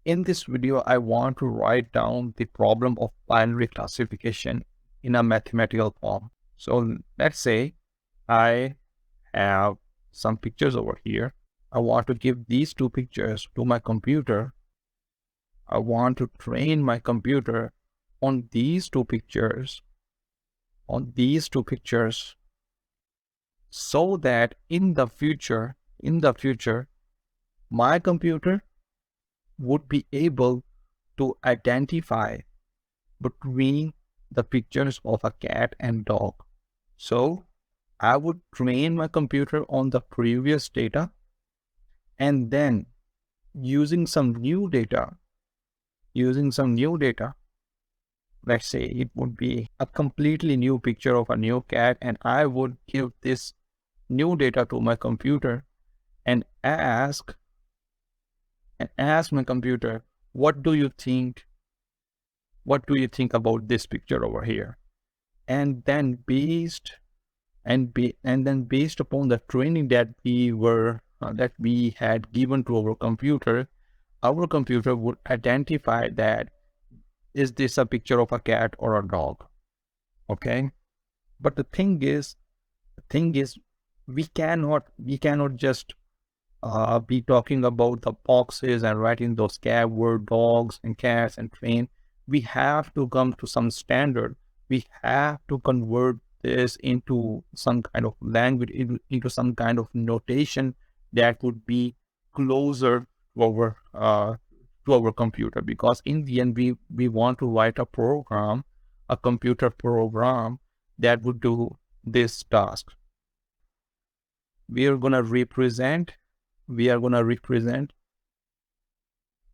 In this video, I want to write down the problem of binary classification in a mathematical form. So let's say I have some pictures over here. I want to give these two pictures to my computer. I want to train my computer on these two pictures, so that in the future, my computer would be able to identify between the pictures of a cat and dog. So I would train my computer on the previous data, and then using some new data, let's say it would be a completely new picture of a new cat, and I would give this new data to my computer and ask my computer, what do you think about this picture over here? And then based upon the training that we had given to our computer would identify that is this a picture of a cat or a dog. Okay, but the thing is we cannot just be talking about the boxes and writing those cat word dogs and cats and train. We have to come to some standard. We have to convert this into some kind of language, into some kind of notation that would be closer to our computer, because in the end we want to write a computer program that would do this task. We are going to represent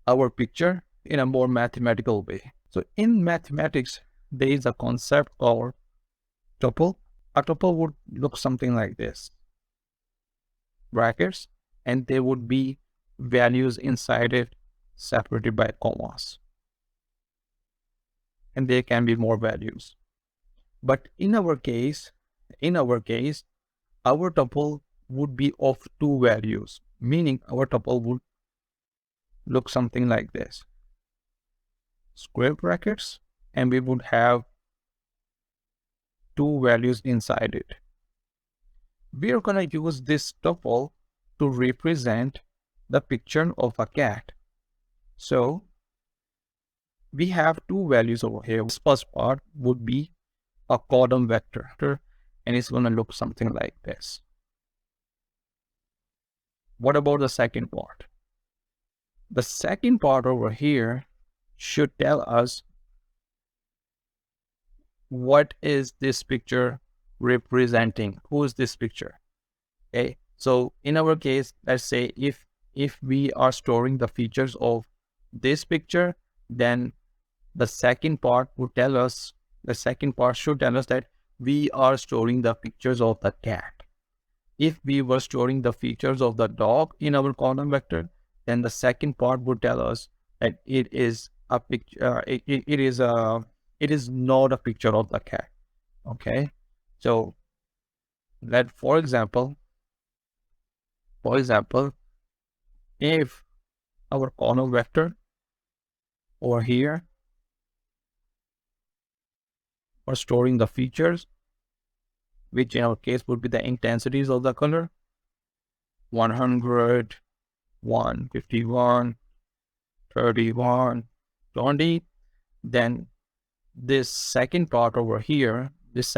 our picture in a more mathematical way. So in mathematics, there is a concept called tuple. A tuple would look something like this: brackets, and there would be values inside it separated by commas, and there can be more values. But in our case, our tuple would be of two values, meaning our tuple would look something like this: square brackets, and we would have two values inside it. We are going to use this tuple to represent the picture of a cat. So we have two values over here. This first part would be a column vector, and it's going to look something like this. What about the second part? The second part over here should tell us what is this picture representing? Who is this picture? Okay, so in our case, let's say if we are storing the features of this picture, then the second part should tell us that we are storing the pictures of the cat. If we were storing the features of the dog in our column vector, then the second part would tell us that it is a picture. It is not a picture of the cat. Okay, so for example, if our column vector over here are storing the features, which in our case would be the intensities of the color, 100, 151, 31, 20, then this second part over here is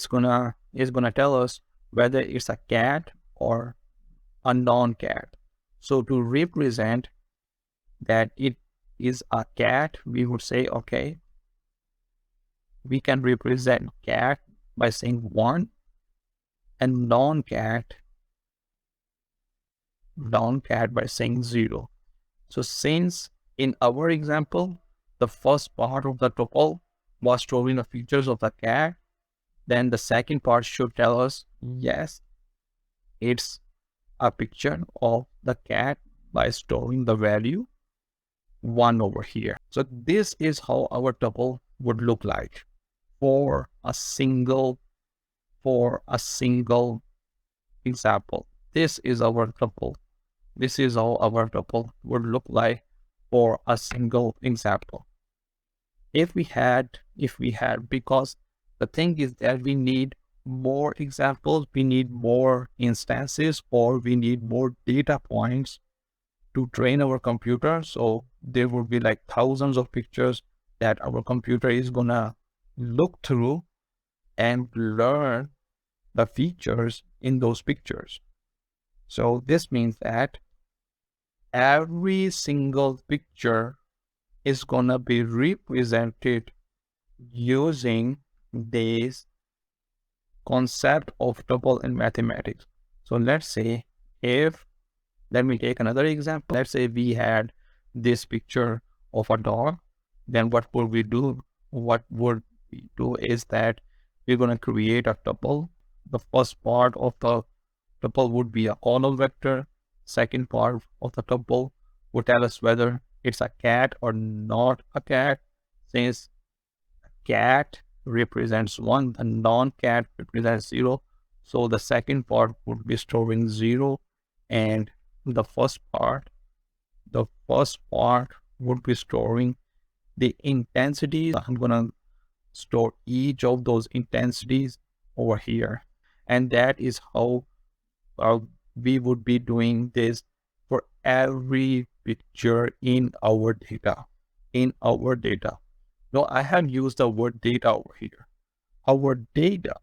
gonna tell us whether it's a cat or a non-cat. So to represent that it is a cat, we would say, okay, we can represent cat by saying 1, and non-cat by saying 0. So since in our example, the first part of the tuple was storing the features of the cat, then the second part should tell us, yes, it's a picture of the cat by storing the value 1 over here. So this is how our tuple would look like for a single example. This is our tuple. This is how our tuple would look like for a single example. If we had, because the thing is that we need more examples, we need more instances, or we need more data points to train our computer. So there will be like thousands of pictures that our computer is gonna look through and learn the features in those pictures. So this means that every single picture is gonna be represented using this concept of tuple in mathematics. So let's say let me take another example. Let's say we had this picture of a dog. Then what would we do? What would we do is that we're going to create a tuple. The first part of the tuple would be a column vector. Second part of the tuple would tell us whether it's a cat or not a cat. Since cat represents 1, the non-cat represents 0. So the second part would be storing 0, and the first part would be storing the intensities. I'm gonna store each of those intensities over here, and that is how we would be doing this for every picture in our data. Now I have used the word data over here. Our data,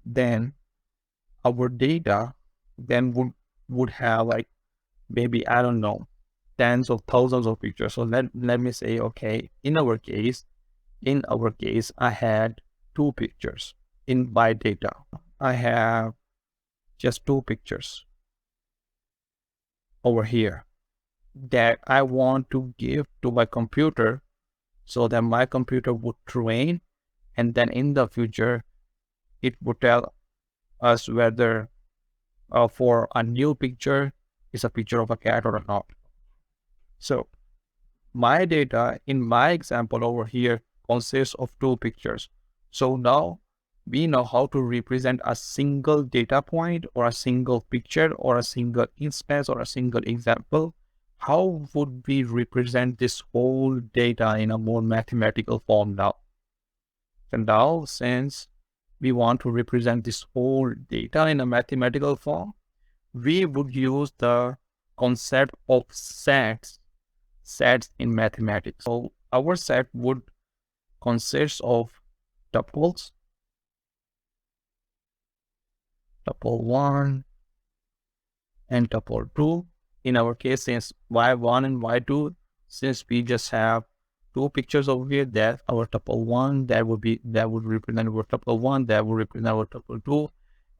then our data then would have like maybe, I don't know, tens of thousands of pictures. So let me say, okay, in our case, I had 2 pictures in my data. I have just 2 pictures over here that I want to give to my computer so that my computer would train, and then in the future it would tell us whether for a new picture is a picture of a cat or not. So my data in my example over here consists of 2 pictures. So now we know how to represent a single data point or a single picture or a single instance or a single example. How would we represent this whole data in a more mathematical form now? And now, since we want to represent this whole data in a mathematical form, we would use the concept of sets in mathematics. So our set would consist of tuples, tuple 1 and tuple 2. In our case, since y1 and y2, since we just have 2 pictures over here, that our tuple 1 that would represent our tuple 1, that would represent our tuple 2,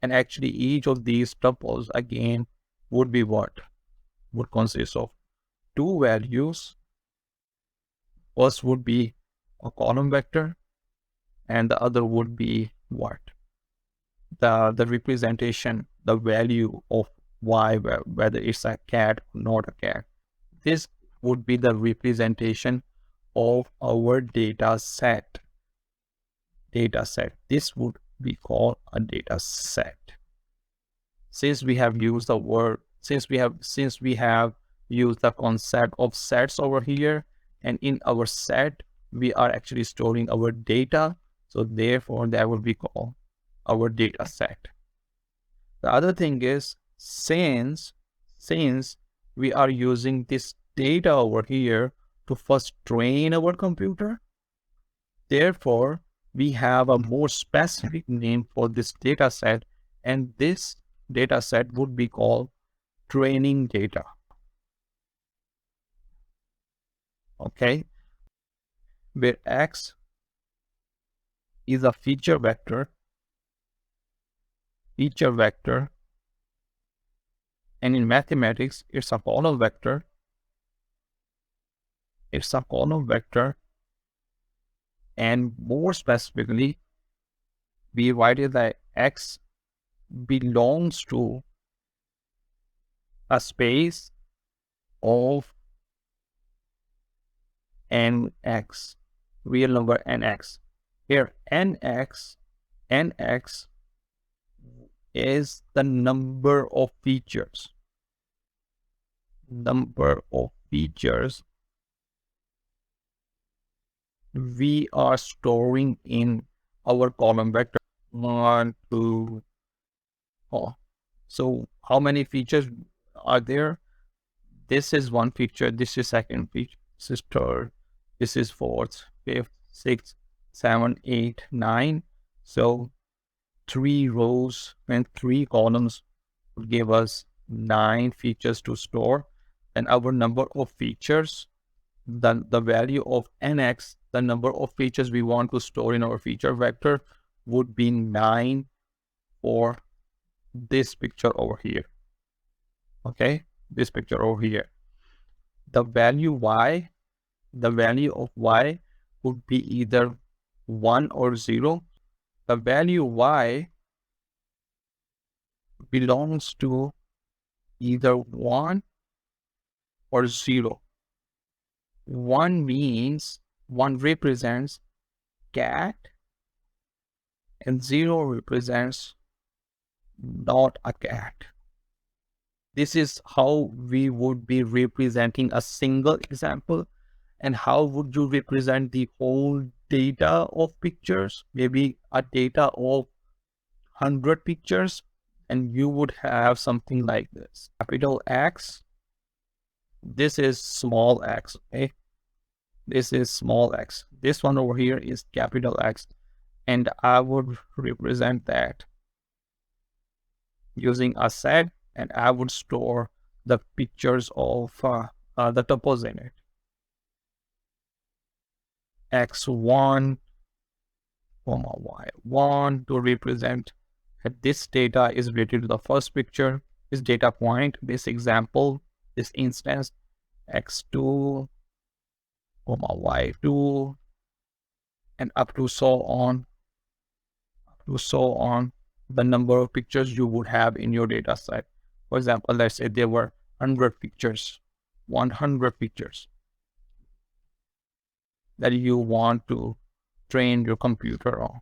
and actually each of these tuples again would be what? Would consist of 2 values. First would be a column vector, and the other would be what? The representation, the value of y, whether it's a cat or not a cat. This would be the representation of our data set. This would be called a data set. Since we have used the word, since we have used the concept of sets over here, and in our set we are actually storing our data, so therefore that would be called our data set. The other thing is, since we are using this data over here to first train our computer, therefore we have a more specific name for this data set, and this data set would be called training data. Okay, where X is a feature vector, and in mathematics it's a column vector. And more specifically, we write it that X belongs to a space of nx, real number nx. Here nx is the number of features. Number of features we are storing in our column vector. 1, 2, oh. So how many features are there? This is one feature, this is second feature, this is third, this is fourth, fifth, sixth, 7, 8, 9. So 3 rows and 3 columns would give us 9 features to store. And our number of features, the value of nx, the number of features we want to store in our feature vector, would be 9 for this picture over here. Okay, this picture over here. The value y, the value of y would be either 1 or 0. The value y belongs to either 1 or 0. 1 means 1 represents cat and 0 represents not a cat. This is how we would be representing a single example. And how would you represent the whole data of pictures? Maybe a data of 100 pictures, and you would have something like this. Capital X, this is small x, okay? This is small x. This one over here is capital X. And I would represent that using a set, and I would store the pictures of the tuples in it. X1, Y1 to represent that this data is related to the first picture, this data point, this example, this instance, X2, Y2, and up to so on, the number of pictures you would have in your data set. For example, let's say there were 100 pictures, 100 pictures that you want to train your computer on.